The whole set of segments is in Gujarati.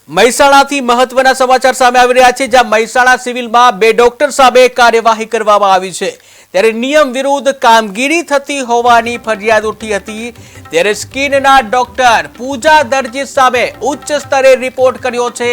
મહેસાણાથી મહત્વના સમાચાર સામે આવી રહ્યા છે, જ્યાં મહેસાણા સિવિલમાં 2 ડોક્ટર સામે કાર્યવાહી કરવામાં આવી છે। ત્યારે નિયમ વિરુદ્ધ કામગીરી થતી હોવાની ફરિયાદ ઉઠી હતી। ત્યારે સ્કિનના ડોક્ટર પૂજા દરજી સામે ઉચ્ચ સ્તરે રિપોર્ટ કર્યો છે।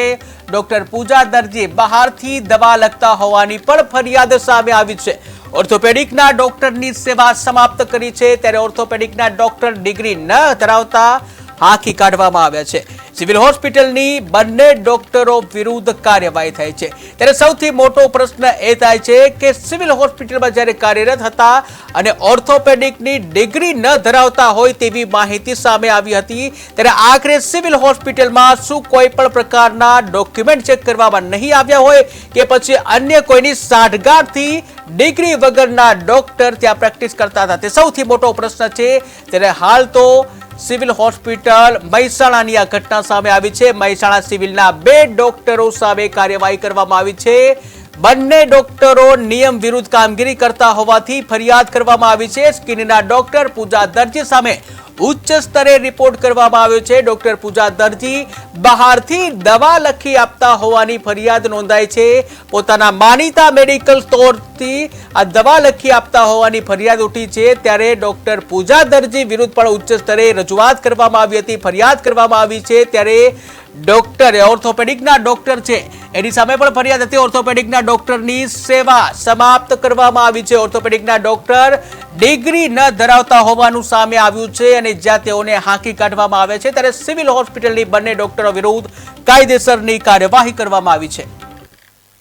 ડોક્ટર પૂજા દરજી બહારથી દવા લખતા હોવાની પણ ફરિયાદ સામે આવી છે। ઓર્થોપેડિકના ડોક્ટરની સેવા સમાપ્ત કરી છે। ત્યારે ઓર્થોપેડિકના ડોક્ટર ડિગ્રી ન ધરાવતા હાંકી કાઢવામાં આવ્યા છે। સિવિલ હોસ્પિટલની બંને ડોક્ટરો વિરુદ્ધ કાર્યવાહી થઈ છે। ત્યારે સૌથી મોટો પ્રશ્ન એ થાય છે કે સિવિલ હોસ્પિટલમાં જ્યારે કાર્યરત હતા અને ઓર્થોપેડિકની ડિગ્રી ન ધરાવતા હોય તેવી માહિતી સામે આવી હતી। ત્યારે આખરે સિવિલ હોસ્પિટલમાં શું કોઈ પણ પ્રકારના ડોક્યુમેન્ટ ચેક કરવામાં નહીં આવ્યા હોય કે પછી અન્ય કોઈની સાઠગાંઠથી ડિગ્રી વગરના ડોક્ટર ત્યાં પ્રેક્ટિસ કરતા હતા, તે સૌથી મોટો પ્રશ્ન છે। ત્યારે હાલ તો સિવિલ હોસ્પિટલ મહેસાણાની આ ઘટના સામે આવી છે। મહેસાણા સિવિલના 2 ડોક્ટરો સામે કાર્યવાહી કરવામાં આવી છે। બંને ડોક્ટરો નિયમ વિરુદ્ધ કામગીરી કરતા હોવાથી ફરિયાદ કરવામાં આવી છે। સ્કિનના ડોક્ટર પૂજા દરજી સામે ઉચ્ચ સ્તરે રિપોર્ટ કરવામાં આવ્યો છે। ડોક્ટર પૂજા દરજી બહારથી દવા લખી આપતા હોવાની ફરિયાદ નોંધાઈ છે। પોતાના માનીતા મેડિકલ સ્ટોરથી આ દવા લખી આપતા હોવાની ફરિયાદ ઉઠી છે। ત્યારે ડોક્ટર પૂજા દરજી વિરુદ્ધ પણ ઉચ્ચ સ્તરે રજૂઆત કરવામાં આવી હતી, ફરિયાદ કરવામાં આવી છે। ત્યારે ડોક્ટર ઓર્થોપેડિકના ડોક્ટર છે એની સામે પણ ફરિયાદ હતી। ઓર્થોપેડિકના ડોક્ટરની સેવા સમાપ્ત કરવામાં આવી છે। ઓર્થોપેડિકના ડોક્ટર ડિગ્રી ન ધરાવતા હોવાનું સામે આવ્યું છે અને જ્યાં તેઓને હાંકી કાઢવામાં આવે છે, ત્યારે સિવિલ હોસ્પિટલની બંને ડોક્ટરો વિરુદ્ધ કાયદેસરની કાર્યવાહી કરવામાં આવી છે।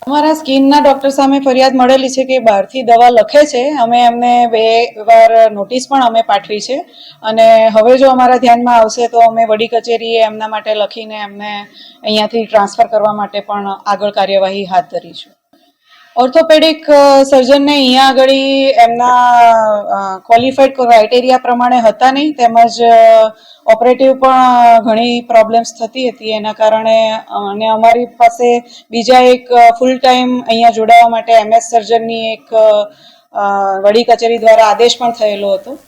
અમારા સ્કિનના ડોક્ટર સામે ફરિયાદ મળેલી છે કે બહારથી દવા લખે છે। અમે એમને 2 વાર નોટિસ પણ અમે પાઠવી છે અને હવે જો અમારા ધ્યાનમાં આવશે તો અમે વડી કચેરીએ એમના માટે લખીને એમને અહીંયાથી ટ્રાન્સફર કરવા માટે પણ આગળ કાર્યવાહી હાથ ધરીશું। ઓર્થોપેડિક સર્જનને અહીંયા આગળ એમના ક્વોલિફાઈડ ક્રાઇટેરિયા પ્રમાણે હતા નહીં, તેમજ ઓપરેટિવ પણ ઘણી પ્રોબ્લેમ્સ થતી હતી। એના કારણે અને અમારી પાસે બીજા એક ફૂલ ટાઈમ અહીંયા જોડાવા માટે MS સર્જનની એક વડી કચેરી દ્વારા આદેશ પણ થયેલો હતો।